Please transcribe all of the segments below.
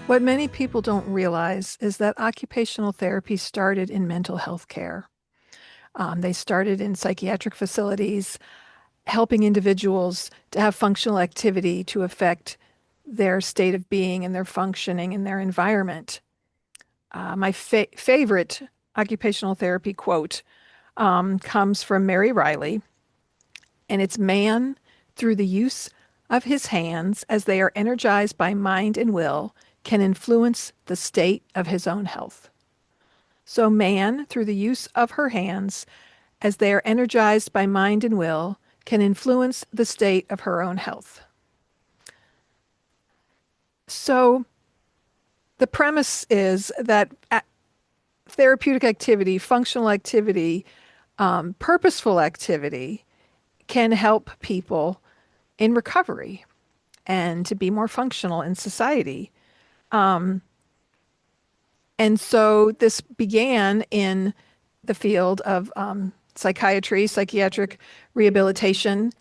What many people don't realize is that occupational therapy started in mental health care. They started in psychiatric facilities, helping individuals to have functional activity to affect their state of being and their functioning in their environment. My favorite occupational therapy quote comes from Mary Riley, and it's man, through the use of his hands, as they are energized by mind and will, can influence the state of his own health. So, man, through the use of her hands, as they are energized by mind and will, can influence the state of her own health. So, the premise is that therapeutic activity, functional activity, purposeful activity can help people in recovery and to be more functional in society. Um, and so this began in the field of psychiatry, psychiatric rehabilitation.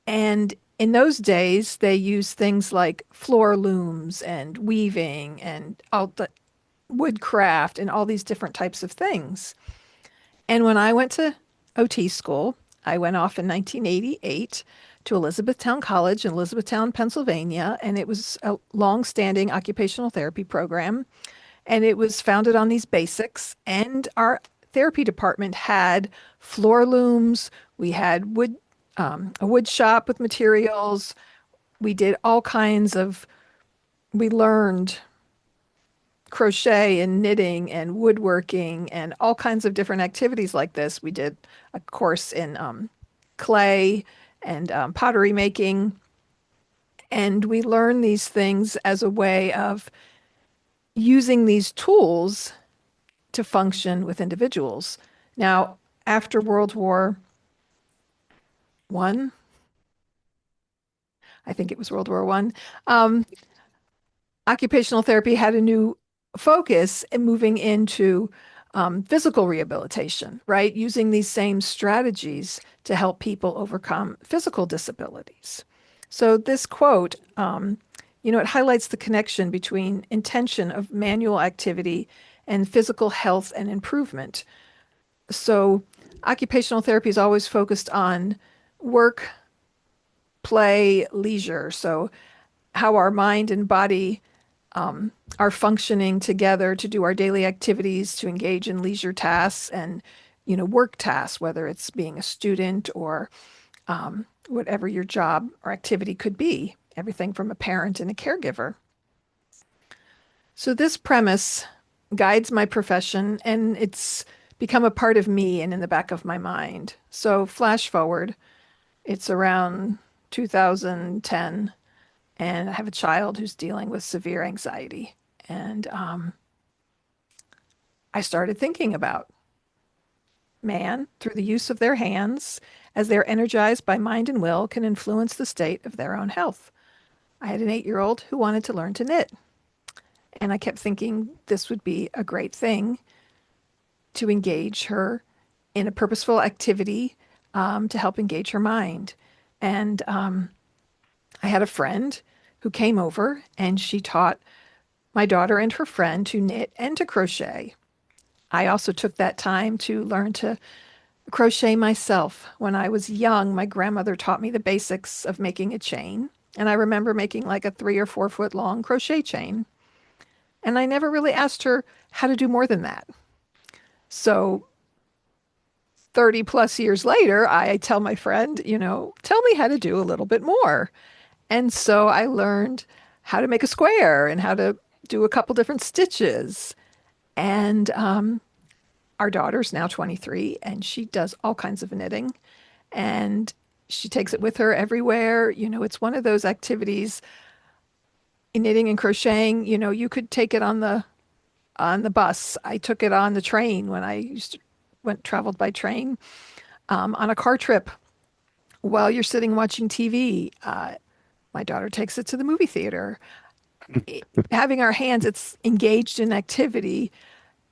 And in those days, they used things like floor looms and weaving and all the woodcraft and all these different types of things. And when I went to OT school, I went off in 1988 to Elizabethtown College in Elizabethtown, Pennsylvania, and it was a long-standing occupational therapy program. And it was founded on these basics. And our therapy department had floor looms. We had a wood shop with materials. We did all kinds of, we learned crochet and knitting and woodworking and all kinds of different activities like this. We did a course in clay and pottery making. And we learned these things as a way of using these tools to function with individuals. Now, after World War One, I think it was World War One, occupational therapy had a new focus in moving into physical rehabilitation, right? Using these same strategies to help people overcome physical disabilities. So this quote, it highlights the connection between intention of manual activity and physical health and improvement. So occupational therapy is always focused on work, play, leisure. So how our mind and body are functioning together to do our daily activities, to engage in leisure tasks and, work tasks, whether it's being a student or whatever your job or activity could be, everything from a parent and a caregiver. So this premise guides my profession and it's become a part of me and in the back of my mind. So flash forward, it's around 2010 and I have a child who's dealing with severe anxiety. And I started thinking about man, through the use of their hands, as they're energized by mind and will, can influence the state of their own health. I had an 8-year-old who wanted to learn to knit. And I kept thinking this would be a great thing to engage her in a purposeful activity to help engage her mind. And I had a friend who came over and she taught my daughter and her friend to knit and to crochet. I also took that time to learn to crochet myself. When I was young, my grandmother taught me the basics of making a chain. And I remember making like a 3 or 4 foot long crochet chain. And I never really asked her how to do more than that. So 30 plus years later, I tell my friend, tell me how to do a little bit more. And so I learned how to make a square and how to do a couple different stitches. And our daughter's now 23 and she does all kinds of knitting and she takes it with her everywhere. It's one of those activities in knitting and crocheting, you could take it on the bus. I took it on the train when I used to went traveled by train, on a car trip while you're sitting watching TV. My daughter takes it to the movie theater. Having our hands, it's engaged in activity,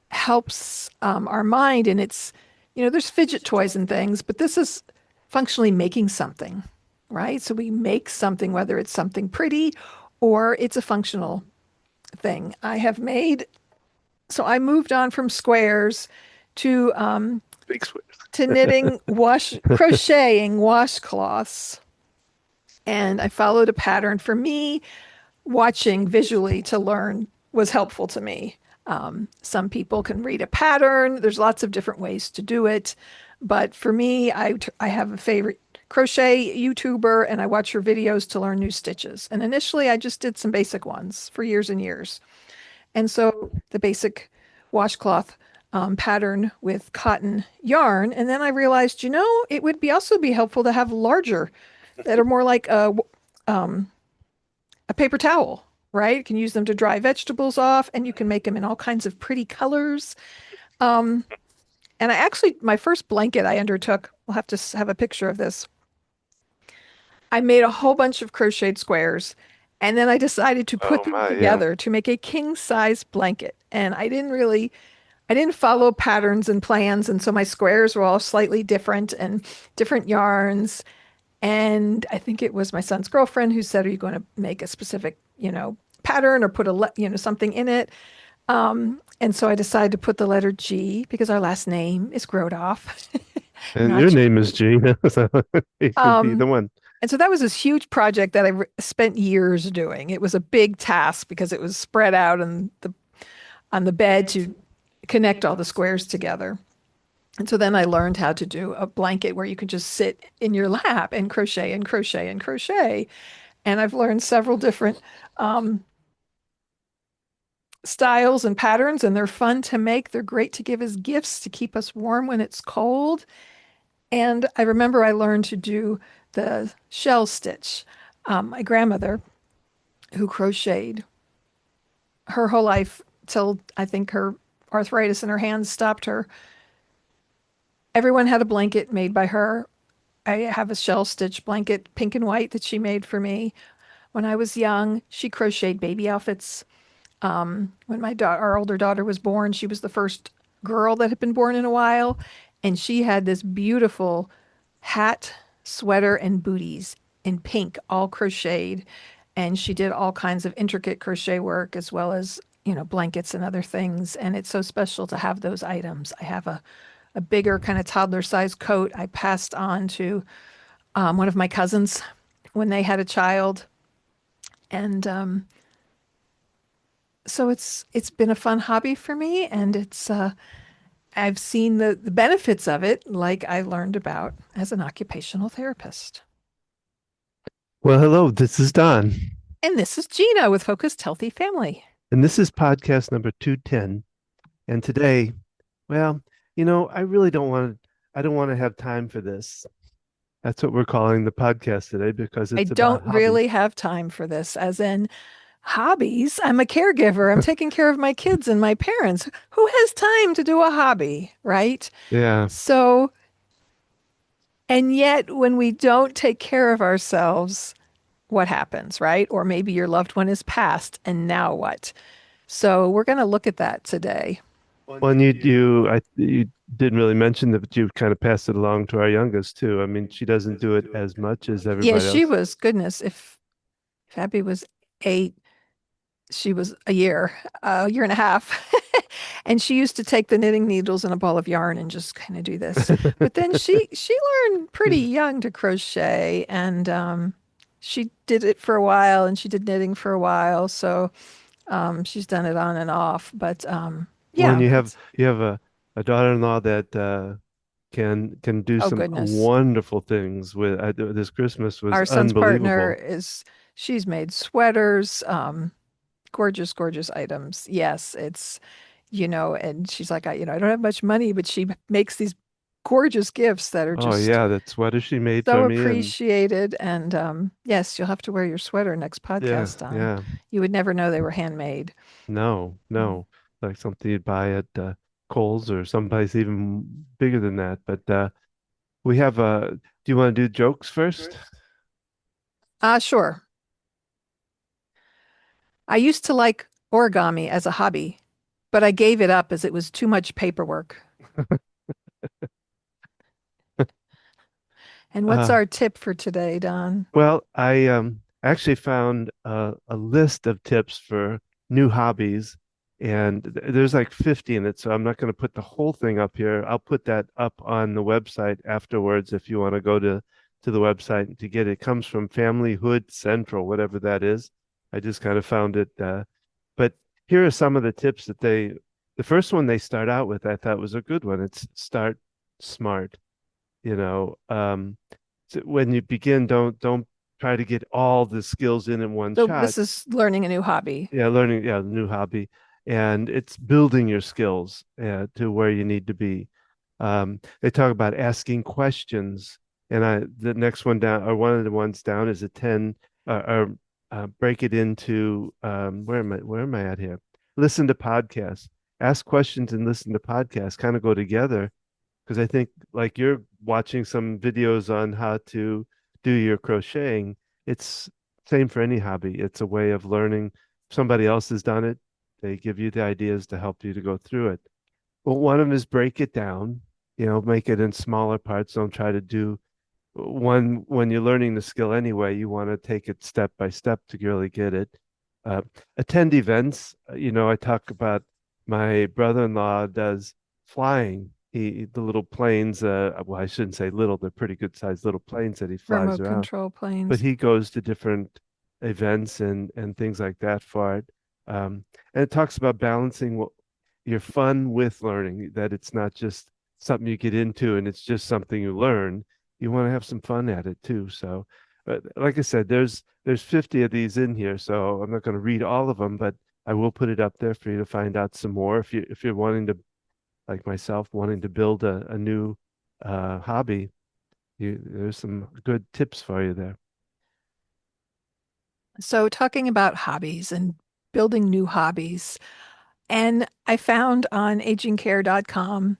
helps our mind. And it's, there's fidget toys and things, but this is functionally making something, right? So we make something, whether it's something pretty or it's a functional thing. I moved on from squares to Big switch. knitting crocheting washcloths. And I followed a pattern. For me, watching visually to learn was helpful to me. Some people can read a pattern. There's lots of different ways to do it. But for me, I have a favorite crochet YouTuber and I watch her videos to learn new stitches. And initially, I just did some basic ones for years and years. And so the basic washcloth pattern with cotton yarn. And then I realized, it would be also be helpful to have larger that are more like a paper towel, right? You can use them to dry vegetables off, and you can make them in all kinds of pretty colors. Um, and my first blanket I undertook, we'll have to have a picture of this. I made a whole bunch of crocheted squares, and then I decided to put Oh them my, yeah. together to make a king size blanket. And I didn't follow patterns and plans, and so my squares were all slightly different and different yarns. And I think it was my son's girlfriend who said, "Are you going to make a specific, pattern or put something in it?" And so I decided to put the letter G because our last name is Grodoff, And not your G. name is Gina, so it could be Um, the one. and so that was this huge project that spent years doing. It was a big task because it was spread out on the bed to connect all the squares together. And so then I learned how to do a blanket where you can just sit in your lap and crochet and crochet and crochet. And I've learned several different um, styles and patterns, and they're fun to make. They're great to give as gifts to keep us warm when it's cold. And I remember I learned to do the shell stitch. My grandmother, who crocheted her whole life till I think her arthritis in her hands stopped her, everyone had a blanket made by her. I have a shell stitch blanket, pink and white, that she made for me when I was young. She crocheted baby outfits. When our older daughter was born, she was the first girl that had been born in a while, and she had this beautiful hat, sweater, and booties in pink, all crocheted. And she did all kinds of intricate crochet work as well as, blankets and other things. And it's so special to have those items. I have a bigger kind of toddler size coat I passed on to one of my cousins when they had a child. And so it's been a fun hobby for me, and it's I've seen the benefits of it, like I learned about as an occupational therapist. Well, hello, this is Don, And this is Gina with Focused Healthy Family. and this is podcast number 210. And today, well, I don't want to have time for this. That's what we're calling the podcast today because I it's about don't hobbies. really have time for this, as in hobbies. I'm a caregiver. I'm taking care of my kids and my parents. Who has time to do a hobby, right? Yeah. So, and yet when we don't take care of ourselves, what happens, right? Or maybe your loved one is passed, and now what? So we're going to look at that today. Well, and you didn't really mention that, but you kind of passed it along to our youngest too. I mean, she doesn't do it as much as Yeah, everybody she else. was, goodness, if Abby was 8, she was a year and a half. And she used to take the knitting needles and a ball of yarn and just kind of do this. But then she learned pretty She's young to crochet, and she did it for a while and she did knitting for a while. So she's done it on and off. But when yeah, it's you have a daughter-in-law that can do oh some goodness. wonderful things with this Christmas was Our son's partner unbelievable. is she's made sweaters, gorgeous, gorgeous items. Yes, it's and she's like, I don't have much money, but she makes these gorgeous gifts that are Oh just yeah, that sweater she made so for me, and appreciated. And yes, you'll have to wear your sweater next yeah, podcast on. yeah. You would never know they were handmade. No, Mm. no, like something you'd buy at Kohl's or someplace even bigger than that. But we have do you want to do jokes first? Sure. I used to like origami as a hobby, but I gave it up as it was too much paperwork. And what's Uh, our tip for today, Don? well, I actually found a list of tips for new hobbies, and there's like 50 in it. So I'm not going to put the whole thing up here. I'll put that up on the website afterwards if you want to go to the website to get it. It comes from Familyhood Central, whatever that is. I just kind of found it. But here are some of the tips that the first one they start out with, I thought was a good one. It's start smart. You know, so when you begin, don't try to get all the skills in one So shot. this is learning a new hobby. Yeah, learning, yeah, new hobby, and it's building your skills to where you need to be. They talk about asking questions, and the next one down, or one of the ones down, is a 10, or break it into where am I at here? Listen to podcasts, ask questions, and listen to podcasts. Kind of go together because I think like you're watching some videos on how to do your crocheting. It's same for any hobby. It's a way of learning. Somebody else has done it. They give you the ideas to help you to go through it. Well, one of them is break it down, make it in smaller parts. Don't try to do one when you're learning the skill anyway. You want to take it step by step to really get it. Uh, Attend events. I talk about my brother-in-law does flying. The little planes. Well, I shouldn't say little. They're pretty good sized little planes that he flies Remote around. control But planes. he goes to different events and things like that for it. And it talks about balancing your fun with learning. That it's not just something you get into and it's just something you learn. You want to have some fun at it too. So, like I said, there's 50 of these in here, so I'm not going to read all of them, but I will put it up there for you to find out some more if you're wanting to, like myself, wanting to build a new hobby. There's some good tips for you there. So talking about hobbies and building new hobbies. And I found on agingcare.com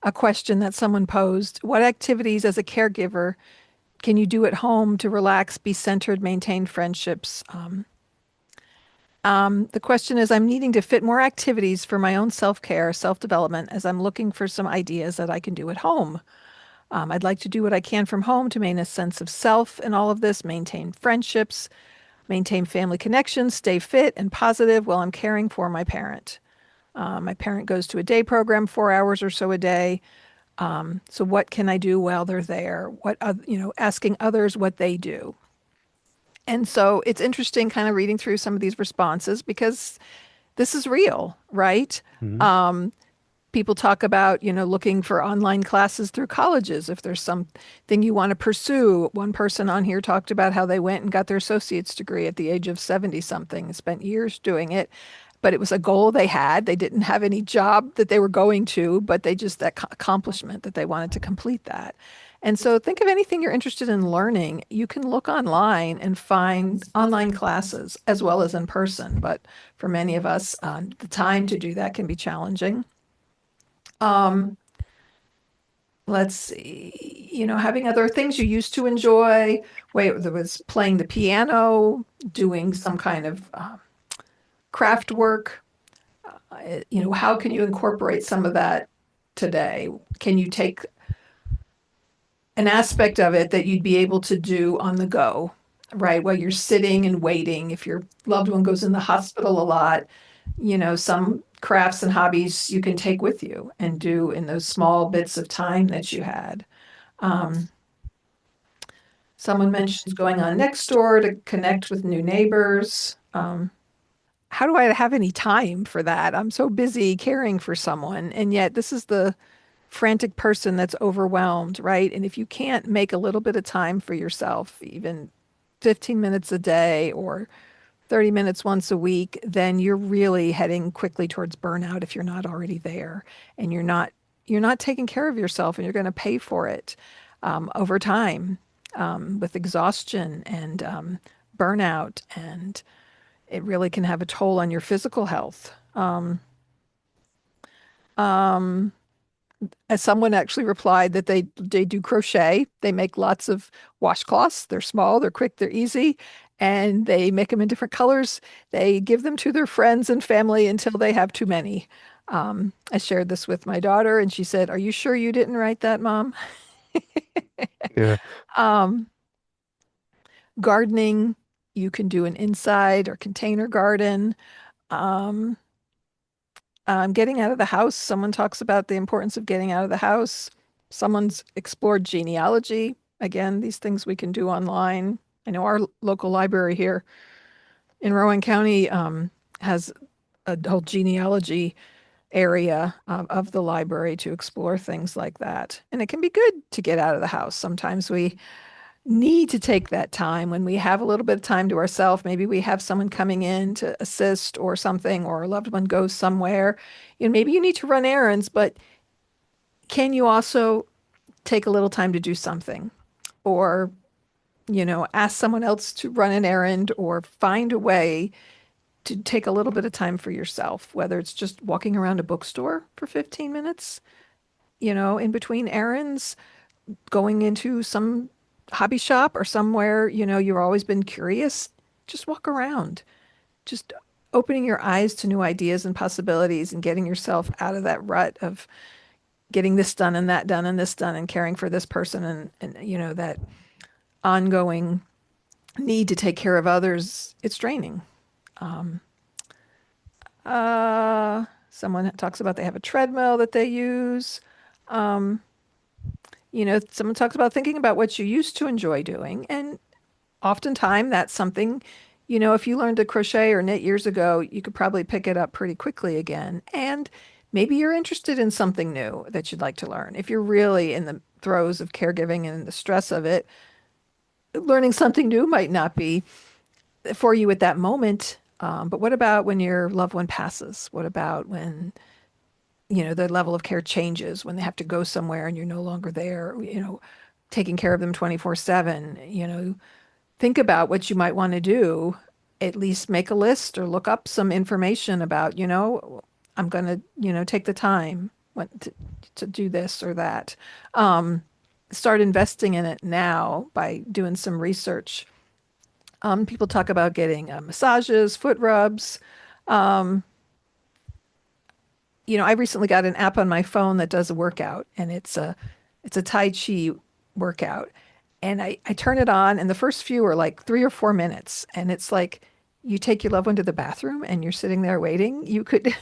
a question that someone posed. What activities as a caregiver can you do at home to relax, be centered, maintain friendships? The question is, I'm needing to fit more activities for my own self-care, self-development, as I'm looking for some ideas that I can do at home. I'd like to do what I can from home to maintain a sense of self in all of this, maintain friendships, maintain family connections, stay fit and positive while I'm caring for my parent. My parent goes to a day program, 4 hours or so a day. So what can I do while they're there? Asking others what they do. And so it's interesting kind of reading through some of these responses because this is real, right? Mhm. People talk about, looking for online classes through colleges if there's something you want to pursue. One person on here talked about how they went and got their associate's degree at the age of 70 something, spent years doing it, but it was a goal they had. They didn't have any job that they were going to, but they just that accomplishment that they wanted to complete that. And so think of anything you're interested in learning. You can look online and find online classes as well as in person. But for many of us, the time to do that can be challenging. Um, let's see, having other things you used to enjoy. Wait, there was playing the piano, doing some kind of craft work. How can you incorporate some of that today? Can you take an aspect of it that you'd be able to do on the go, right? While you're sitting and waiting, if your loved one goes in the hospital a lot, some crafts and hobbies you can take with you and do in those small bits of time that you had. Um, Someone mentions going on next door to connect with new neighbors. How do I have any time for that? I'm so busy caring for someone. And yet, this is the frantic person that's overwhelmed, right? And if you can't make a little bit of time for yourself, even 15 minutes a day or 30 minutes once a week, then you're really heading quickly towards burnout if you're not already there and you're not taking care of yourself and you're going to pay for it over time with exhaustion and burnout, and it really can have a toll on your physical health. Um, as someone actually replied that they do crochet. They make lots of washcloths. They're small, they're quick, they're easy, and they make them in different colors. They give them to their friends and family until they have too many. I shared this with my daughter, and she said, "Are you sure you didn't write that, Mom?" Yeah. Um, Gardening, you can do an inside or container garden. Um, Getting out of the house. Someone talks about the importance of getting out of the house. Someone's explored genealogy. Again, these things we can do online. I know our local library here in Rowan County has a whole genealogy area of the library to explore things like that. And it can be good to get out of the house. Sometimes we need to take that time when we have a little bit of time to ourselves. Maybe we have someone coming in to assist or something, or a loved one goes somewhere. Maybe you need to run errands, but can you also take a little time to do something? Or, ask someone else to run an errand or find a way to take a little bit of time for yourself, whether it's just walking around a bookstore for 15 minutes, in between errands, going into some hobby shop or somewhere, you've always been curious, just walk around, just opening your eyes to new ideas and possibilities and getting yourself out of that rut of getting this done and that done and this done and caring for this person and that ongoing need to take care of others. It's draining. Um, Someone talks about they have a treadmill that they use. Um, Someone talks about thinking about what you used to enjoy doing. And oftentimes that's something, if you learned to crochet or knit years ago, you could probably pick it up pretty quickly again. And maybe you're interested in something new that you'd like to learn. If you're really in the throes of caregiving and the stress of it, learning something new might not be for you at that moment. But what about when your loved one passes? What about when, the level of care changes, when they have to go somewhere and you're no longer there, taking care of them 24/7, think about what you might want to do. At least make a list or look up some information about, I'm going to, take the time to do this or that. Um, Start investing in it now by doing some research. People talk about getting massages, foot rubs. Um, I recently got an app on my phone that does a workout, and it's a Tai Chi workout. And I turn it on, and the first few are like 3 or 4 minutes, and it's like you take your loved one to the bathroom, and you're sitting there waiting. You could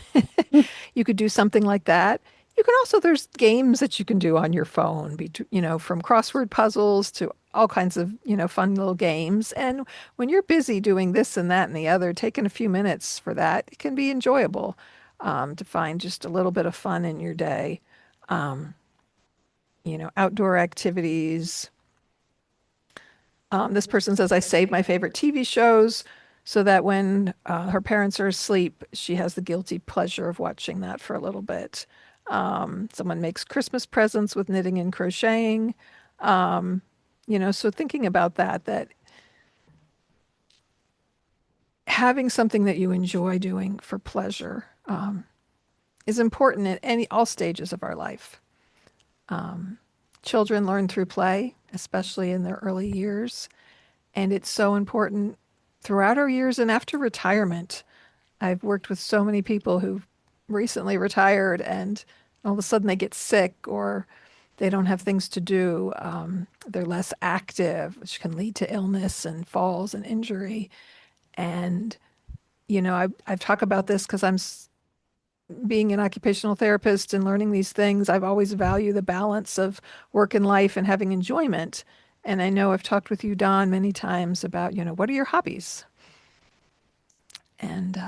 you could do something like that. You can also there's games that you can do on your phone, from crossword puzzles to all kinds of fun little games. And when you're busy doing this and that and the other, taking a few minutes for that, it can be enjoyable to find just a little bit of fun in your day. Um, Outdoor activities. This person says, I save my favorite TV shows so that when her parents are asleep, she has the guilty pleasure of watching that for a little bit. Someone makes Christmas presents with knitting and crocheting. Um, so thinking about that having something that you enjoy doing for pleasure is important at all stages of our life. Um, Children learn through play, especially in their early years. And it's so important throughout our years and after retirement. I've worked with so many people who've recently retired and all of a sudden they get sick or they don't have things to do. They're less active, which can lead to illness and falls and injury. And, I've talked about this because being an occupational therapist and learning these things. I've always valued the balance of work and life and having enjoyment. And I know I've talked with you, Don, many times about, what are your hobbies? And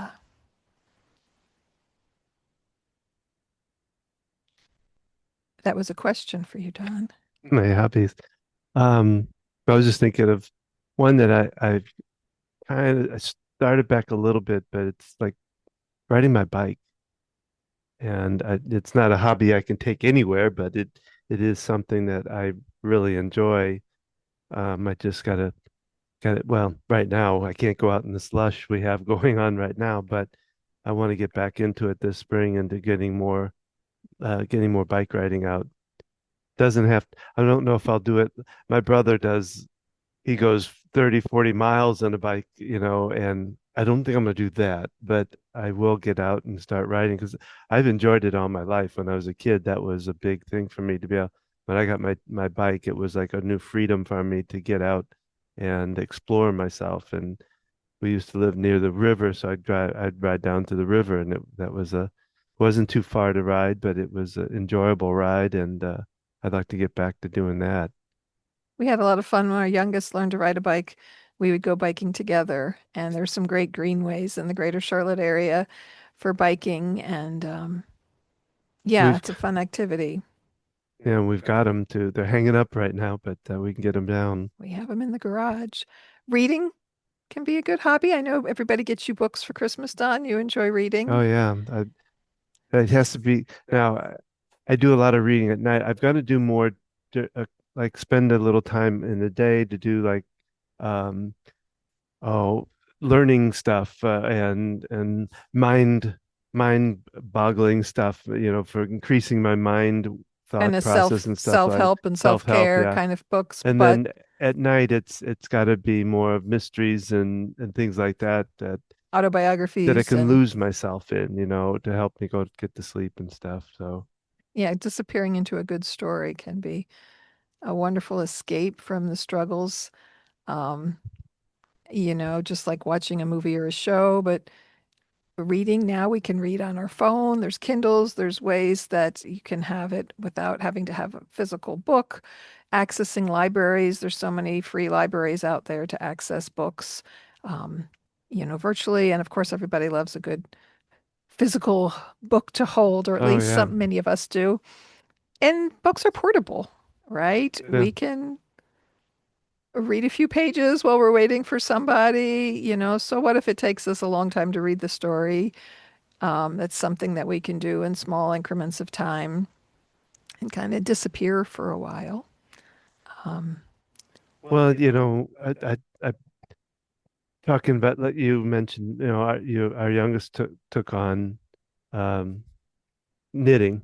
that was a question for you, Don. My hobbies. Um, I was just thinking of one that I kind of started back a little bit, but it's like riding my bike. And it's not a hobby I can take anywhere, but it is something that I really enjoy. I just gotta well, right now I can't go out in the slush we have going on right now, but I want to get back into it this spring and to getting more bike riding out. Doesn't have I don't know if I'll do it. My brother does he goes 30, 40 miles on a bike, and I don't think I'm going to do that, but I will get out and start riding because I've enjoyed it all my life. When I was a kid, that was a big thing for me to be able, when I got my bike, it was like a new freedom for me to get out and explore myself. And we used to live near the river, so I'd ride down to the river, and that was a wasn't too far to ride, but it was an enjoyable ride, and I'd like to get back to doing that. We had a lot of fun when our youngest learned to ride a bike. We would go biking together, and there's some great greenways in the greater Charlotte area for biking. And yeah, We've it's a fun activity. we've got them to they're hanging up right now, but we can get them down. We have them in the garage. Reading can be a good hobby. I know everybody gets you books for Christmas, Don. You enjoy Oh reading. yeah, it has to be now. I do a lot of reading at night. I've got to do more, like spend a little time in the day to do like um, oh, learning stuff and mind boggling stuff, for increasing my mind Kind thought of process and stuff like self-help and self-help, self-care yeah. kind of books, And but then at night it's got to be more of mysteries and things like that I autobiographies can and lose myself in, to help me go get to sleep and stuff. So, yeah, disappearing into a good story can be a wonderful escape from the struggles. Um, just like watching a movie or a show, but reading now we can read on our phone. There's Kindles, there's ways that you can have it without having to have a physical book. Accessing libraries, there's so many free libraries out there to access books, um, virtually. And of course, everybody loves a good physical book to hold, or at oh least yeah, some many of us do. And books are portable, right? yeah. We can read a few pages while we're waiting for somebody. So what if it takes us a long time to read the story? That's something that we can do in small increments of time and kind of disappear for a while. Um, Well, I talking about like you mentioned, our youngest took on um, knitting,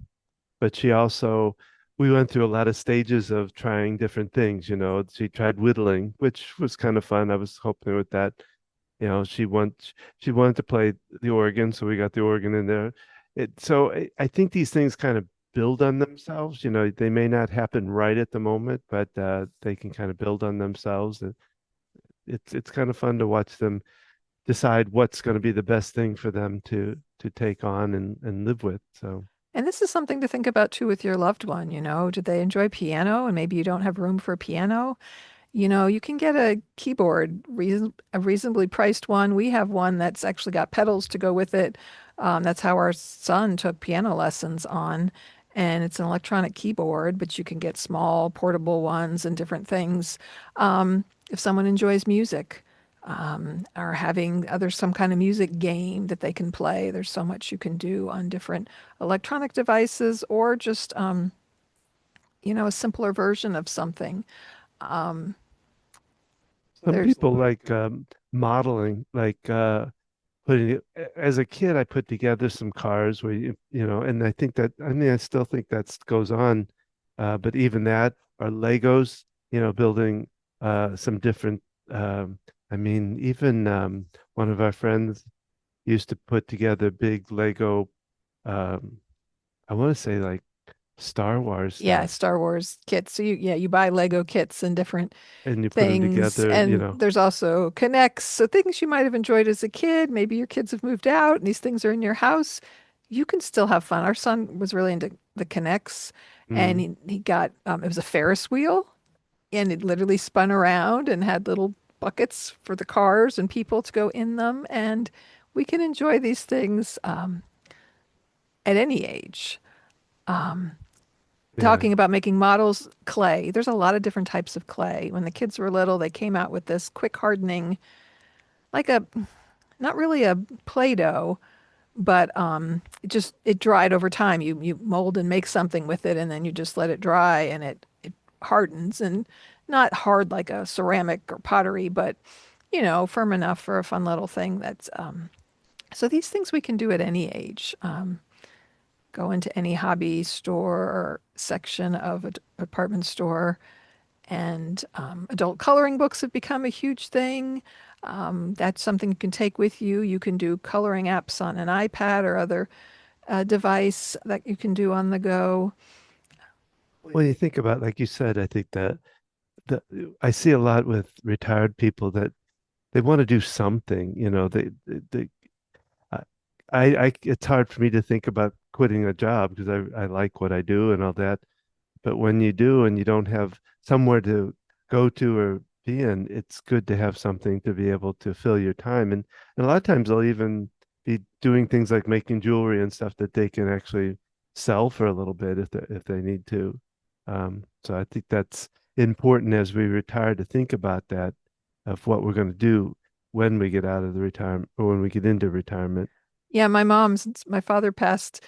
but she also we went through a lot of stages of trying different things. She tried whittling, which was kind of fun. I was hoping with that. She wanted to play the organ, so we got the organ in there. I think these things kind of build on themselves. They may not happen right at the moment, but they can kind of build on themselves. And it's kind of fun to watch them decide what's going to be the best thing for them to take on and live with. So, and this is something to think about too with your loved one. Do they enjoy piano and maybe you don't have room for a piano? You can get a keyboard, a reasonably priced one. We have one that's actually got pedals to go with it. That's how our son took piano lessons on. And it's an electronic keyboard, but you can get small portable ones and different things. If someone enjoys music, or having other some kind of music game that they can play, there's so much you can do on different electronic devices or just, a simpler version of something. Um, some there's people like modeling, like as a kid, I put together some cars where and I still think that goes on, but even that are Legos, building some different. Um, even one of our friends used to put together big Lego. Um, I want to say like Star Wars Yeah, stuff, Star Wars kits. So you buy Lego kits and different and you put them things. together. And there's also Connects. So things you might have enjoyed as a kid. Maybe your kids have moved out and these things are in your house. You can still have fun. Our son was really into the Connects and Mm. he got, it was a Ferris wheel and it literally spun around and had little buckets for the cars and people to go in them. And we can enjoy these things at any age. Um, Yeah. Talking about making models, clay. There's a lot of different types of clay. When the kids were little, they came out with this quick hardening, like not really a Play-Doh, but it dried over time. You mold and make something with it, and then you just let it dry, and it hardens, and not hard like a ceramic or pottery, but firm enough for a fun little thing. So these things we can do at any age. Go into any hobby store or section of a department store. And adult coloring books have become a huge thing. That's something you can take with you. You can do coloring apps on an iPad or other device that you can do on the go. Well, you think about, like you said, I think that I see a lot with retired people that they want to do something, they I, it's hard for me to think about quitting a job because I like what I do and all that. But when you do and you don't have somewhere to go to or be in, it's good to have something to be able to fill your time. And a lot of times they'll even be doing things like making jewelry and stuff that they can actually sell for a little bit if they need to. So I think that's important as we retire to think about that of what we're going to do when we get out of the retirement or when we get into retirement. Yeah, my mom, since my father passed,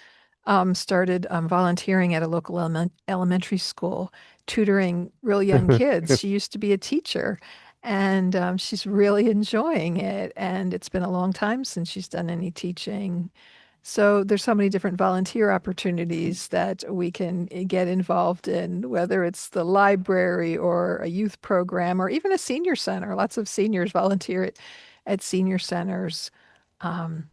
started volunteering at a local elementary school, tutoring real young kids. She used to be a teacher, and she's really enjoying it. And it's been a long time since she's done any teaching. So there's so many different volunteer opportunities that we can get involved in, whether it's the library or a youth program or even a senior center. Lots of seniors volunteer at senior centers. Um,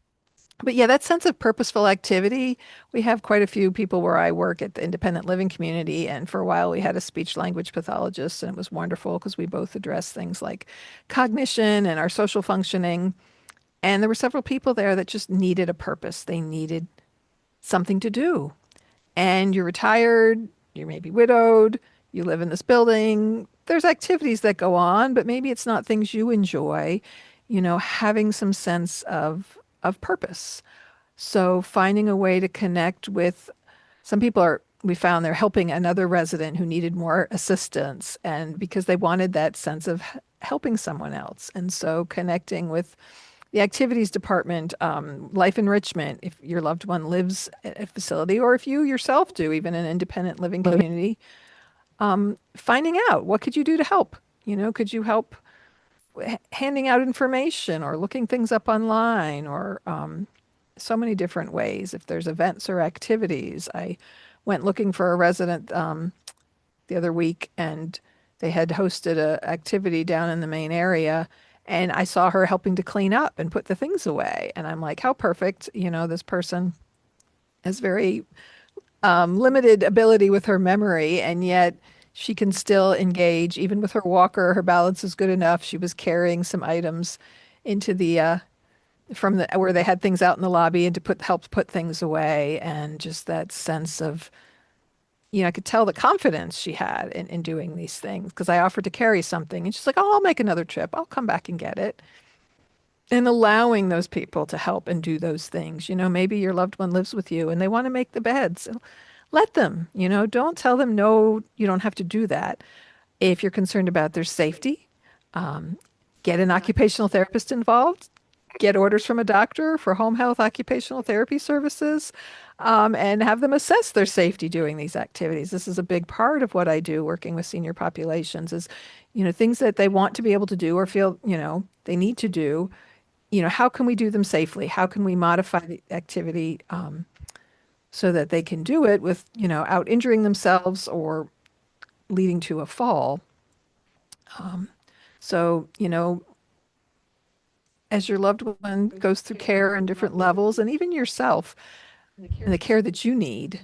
but yeah, that sense of purposeful activity, we have quite a few people where I work at the independent living community. And for a while, we had a speech language pathologist, and it was wonderful because we both address things like cognition and our social functioning. And there were several people there that just needed a purpose. They needed something to do. And you're retired, you're maybe widowed, you live in this building. There's activities that go on, but maybe it's not things you enjoy, having some sense of purpose. So finding a way to connect with some people are we found they're helping another resident who needed more assistance and because they wanted that sense of helping someone else. And so connecting with the activities department, life enrichment, if your loved one lives at a facility or if you yourself do, even an independent living community, finding out what could you do to help? Could you help handing out information or looking things up online or so many different ways. If there's events or activities, I went looking for a resident the other week, and they had hosted a activity down in the main area, and I saw her helping to clean up and put the things away, and I'm like, how perfect, this person has very limited ability with her memory, and yet she can still engage even with her walker. Her balance is good enough. She was carrying some items into the from the where they had things out in the lobby and to help put things away and just that sense of I could tell the confidence she had in doing these things because I offered to carry something and she's like, oh, I'll make another trip, I'll come back and get it, and allowing those people to help and do those things. Maybe your loved one lives with you and they want to make the beds. Let them. Don't tell them no, you don't have to do that. If you're concerned about their safety, um, get an occupational therapist involved, get orders from a doctor for home health occupational therapy services, and have them assess their safety doing these activities. This is a big part of what I do working with senior populations is, things that they want to be able to do or feel, they need to do. How can we do them safely? How can we modify the activity so that they can do it with, out injuring themselves or leading to a fall? So, as your loved one goes through care in different levels, and even yourself and the care that you need,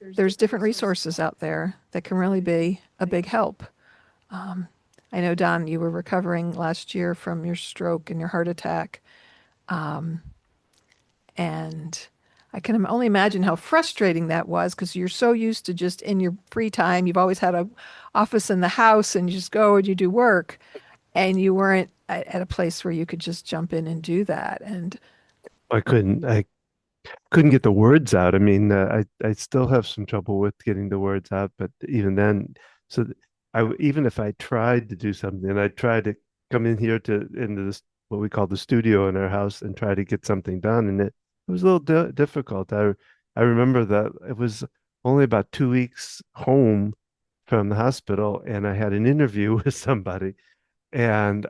there's different resources out there that can really be a big help. I know, Don, you were recovering last year from your stroke and your heart attack. And I can only imagine how frustrating that was because you're so used to just in your free time, you've always had a office in the house and you just go and you do work, and you weren't at a place where you could just jump in and do that. And I couldn't get the words out. I mean, I still have some trouble with getting the words out, but even then, so even if I tried to do something, I tried to come in here to into this what we call the studio in our house and try to get something done, and it was a little difficult. I remember that it was only about 2 weeks home from the hospital, and I had an interview with somebody, and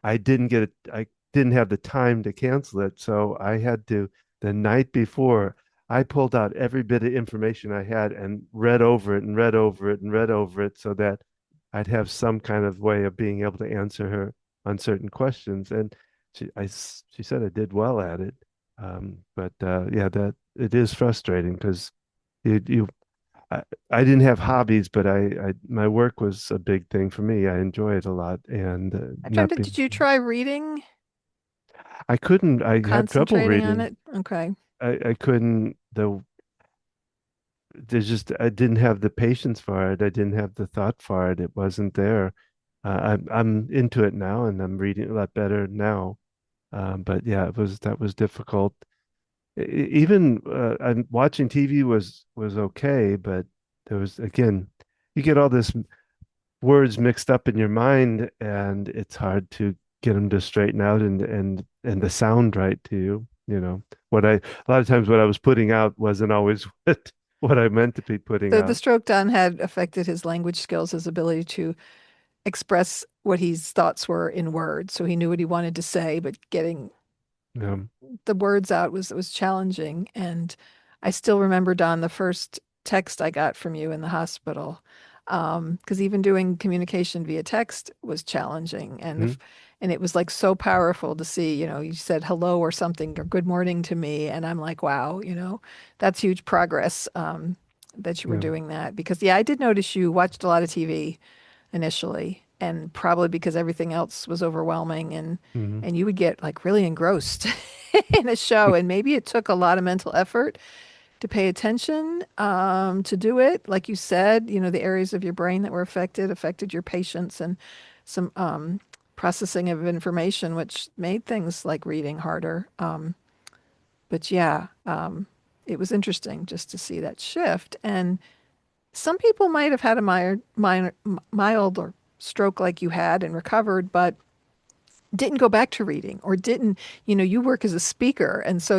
I didn't have the time to cancel it. So I had to, the night before, I pulled out every bit of information I had and read over it and read over it and read over it so that I'd have some kind of way of being able to answer her on certain questions. And she said I did well at it. But yeah, that it is frustrating because you I, I didn't have hobbies, but my work was a big thing for me. I enjoy it a lot, and I'm trying not to, did being, you try reading, I couldn't. I had trouble concentrating on reading. it? Okay. I couldn't. There's just I didn't have the patience for it. I didn't have the thought for it. It wasn't there. I'm into it now, and I'm reading a lot better now. But yeah, it was that was difficult. Even I'm watching TV was okay, but there was again, you get all this words mixed up in your mind, and it's hard to get them to straighten out and the sound right to you. You know, a lot of times what I was putting out wasn't always what I meant to be putting So the out. stroke Don had affected his language skills, his ability to express what his thoughts were in words. So he knew what he wanted to say, but getting Um, the words out was challenging. And I still remember, Don, the first text I got from you in the hospital. Because even doing communication via text was challenging, mhm, and it was like so powerful to see. You said hello or something or good morning to me, and I'm like, wow, that's huge progress. That you were yeah, doing that because yeah, I did notice you watched a lot of TV initially, and probably because everything else was overwhelming mhm. and you would get like really engrossed in a show, and maybe it took a lot of mental effort to pay attention to do it. Like you said, the areas of your brain that were affected your patience and some processing of information, which made things like reading harder. But yeah, it was interesting just to see that shift. And some people might have had a mild or stroke like you had and recovered, but didn't go back to reading or didn't, you work as a speaker. And so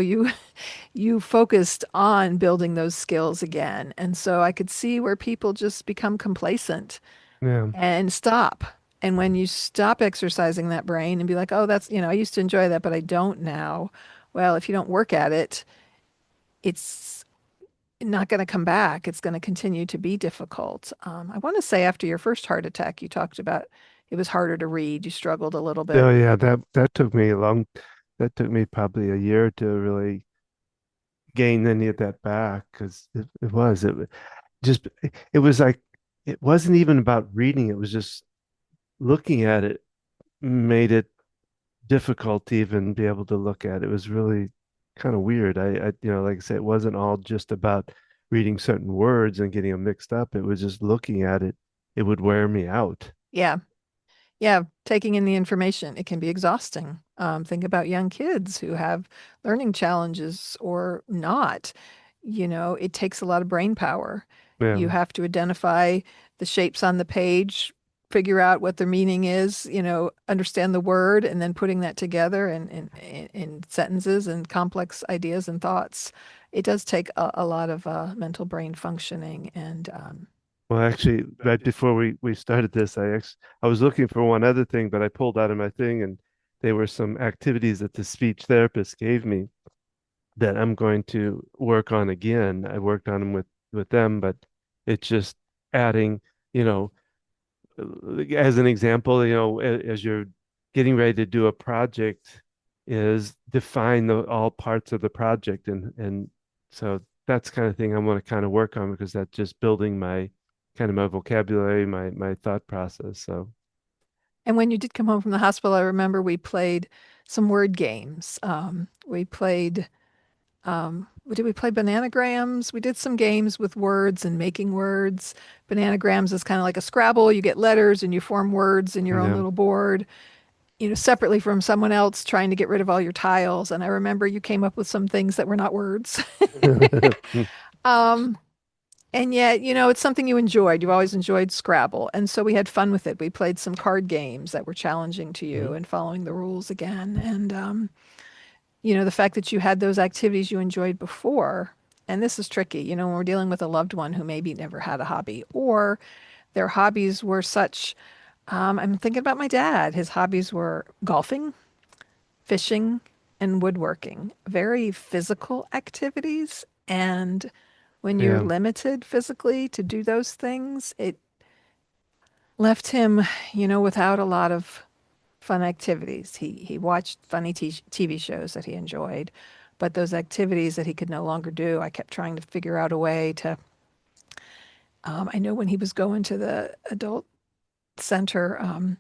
you focused on building those skills again. And so I could see where people just become complacent Yeah. and stop. And when you stop exercising that brain and be like, oh, I used to enjoy that, but I don't now. Well, if you don't work at it, it's not going to come back. It's going to continue to be difficult. I want to say after your first heart attack, you talked about it was harder to read. You struggled a little bit. Oh yeah, that took me a long. That took me probably a year to really gain any of that back because it just it was like it wasn't even about reading. It was just looking at it made it difficult to even be able to look at. It was really kind of weird. Like I said, it wasn't all just about reading certain words and getting them mixed up. It was just looking at it. It would wear me out. Yeah. Yeah, taking in the information, it can be exhausting. Think about young kids who have learning challenges or not. It takes a lot of brain power. Yeah. You have to identify the shapes on the page, figure out what their meaning is, understand the word, and then putting that together in sentences and complex ideas and thoughts. It does take a lot of mental brain functioning and Well, actually, right before we started this, I was looking for one other thing, but I pulled out of my thing, and they were some activities that the speech therapist gave me that I'm going to work on again. I worked on them with them, but it's just adding, you know, as an example, as you're getting ready to do a project, is define all parts of the project, and so that's kind of thing I want to kind of work on because that's just building my kind of my vocabulary, my thought process. So And when you did come home from the hospital, I remember we played some word games. We played, did we play bananagrams? We did some games with words and making words. Bananagrams is kind of like a Scrabble. You get letters and you form words in your own yeah. little board, separately from someone else trying to get rid of all your tiles. And I remember you came up with some things that were not words. Um, and yet, it's something you enjoyed. You've always enjoyed Scrabble. And so we had fun with it. We played some card games that were challenging to you Mhm. and following the rules again. And, the fact that you had those activities you enjoyed before. And this is tricky, when we're dealing with a loved one who maybe never had a hobby or their hobbies were such. I'm thinking about my dad. His hobbies were golfing, fishing, and woodworking, very physical activities. And when you're Yeah. limited physically to do those things, it left him, without a lot of fun activities. He watched funny TV shows that he enjoyed, but those activities that he could no longer do, I kept trying to figure out a way to I know when he was going to the adult center,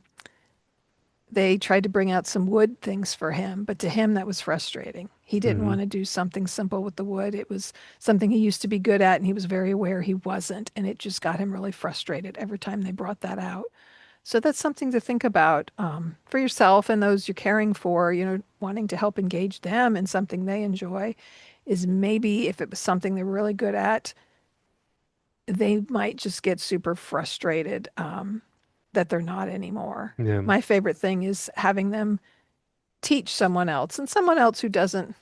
they tried to bring out some wood things for him, but to him that was frustrating. He didn't Hmm. want to do something simple with the wood. It was something he used to be good at, and he was very aware he wasn't, and it just got him really frustrated every time they brought that out. So that's something to think about for yourself and those you're caring for, wanting to help engage them in something they enjoy is maybe if it was something they're really good at, they might just get super frustrated that they're not anymore. Yeah. My favorite thing is having them teach someone else and someone else who doesn't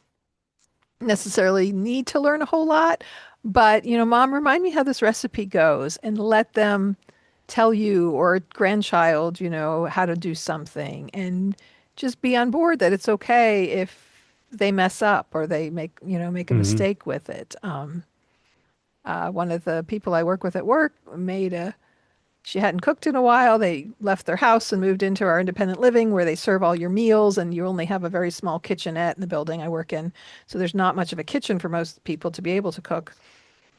necessarily need to learn a whole lot. But, mom, remind me how this recipe goes and let them tell you or a grandchild, how to do something and just be on board that it's okay if they mess up or they make a Hmm. mistake with it. One of the people I work with at work she hadn't cooked in a while. They left their house and moved into our independent living where they serve all your meals and you only have a very small kitchenette in the building I work in. So there's not much of a kitchen for most people to be able to cook.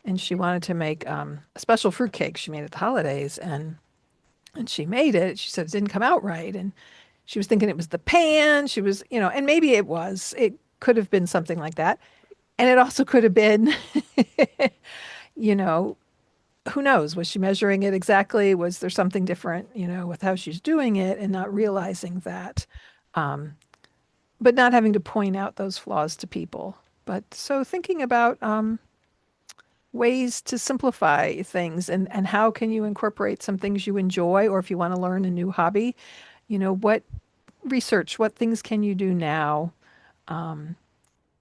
And she wanted to make a special fruit cake she made at the holidays and she made it. She said it didn't come out right. And she was thinking it was the pan. She was, and maybe it was. It could have been something like that. And it also could have been, you know, who knows? Was she measuring it exactly? Was there something different, with how she's doing it and not realizing that? Um, but not having to point out those flaws to people. But so thinking about ways to simplify things and how can you incorporate some things you enjoy, or if you want to learn a new hobby, what research, what things can you do now?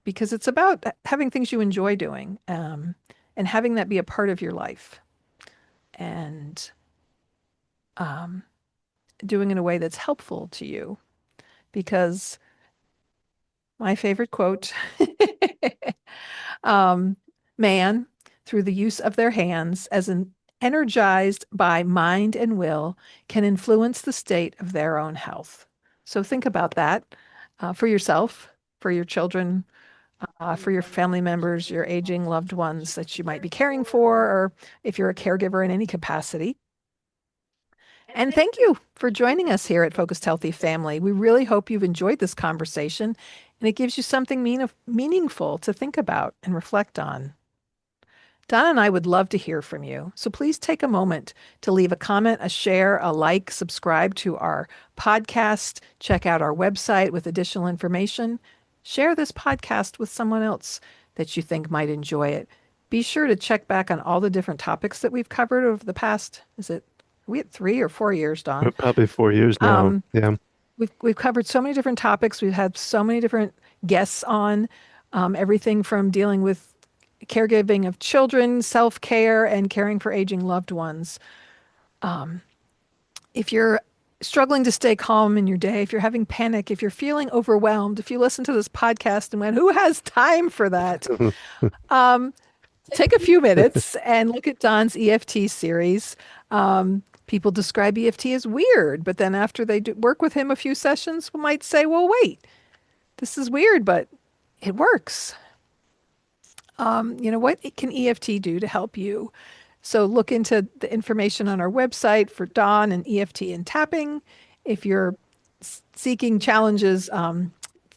Because it's about having things you enjoy doing and having that be a part of your life and doing in a way that's helpful to you. Because my favorite quote um, man, through the use of their hands, as an energized by mind and will, can influence the state of their own health. So think about that for yourself, for your children, for your family members, your aging loved ones that you might be caring for, or if you're a caregiver in any capacity. And thank you for joining us here at Focused Healthy Family. We really hope you've enjoyed this conversation and it gives you something meaningful to think about and reflect on. Don and I would love to hear from you. So please take a moment to leave a comment, a share, a like, subscribe to our podcast, check out our website with additional information. Share this podcast with someone else that you think might enjoy it. Be sure to check back on all the different topics that we've covered over the past, are we at 3 or 4 years, Don? Probably 4 years now. Um, Yeah. we've covered so many different topics. We've had so many different guests on, everything from dealing with caregiving of children, self-care, and caring for aging loved ones. If you're struggling to stay calm in your day, if you're having panic, if you're feeling overwhelmed, if you listen to this podcast and went, "Who has time for that?" Take a few minutes and look at Don's EFT series. People describe EFT as weird, but then after they work with him a few sessions, we might say, well, wait, this is weird, but it works. What can EFT do to help you? So look into the information on our website for Don and EFT and tapping. If you're seeking challenges,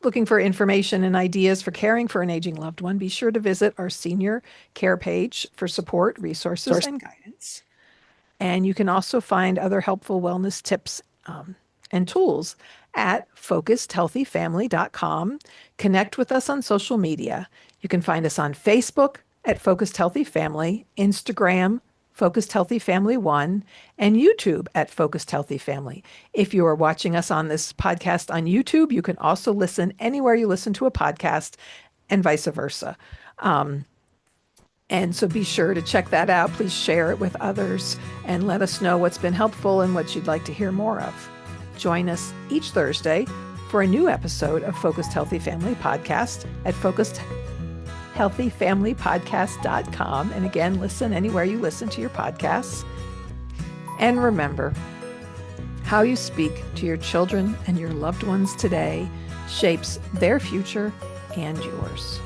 looking for information and ideas for caring for an aging loved one, be sure to visit our senior care page for support, resources, and guidance. And you can also find other helpful wellness tips and tools at focusedhealthyfamily.com. Connect with us on social media. You can find us on Facebook at Focused Healthy Family, Instagram, Focused Healthy Family 1, and YouTube at Focused Healthy Family. If you are watching us on this podcast on YouTube, you can also listen anywhere you listen to a podcast and vice versa. And so be sure to check that out. Please share it with others and let us know what's been helpful and what you'd like to hear more of. Join us each Thursday for a new episode of Focused Healthy Family Podcast at focusedhealthyfamilypodcast.com. And again, listen anywhere you listen to your podcasts. And remember, how you speak to your children and your loved ones today shapes their future and yours.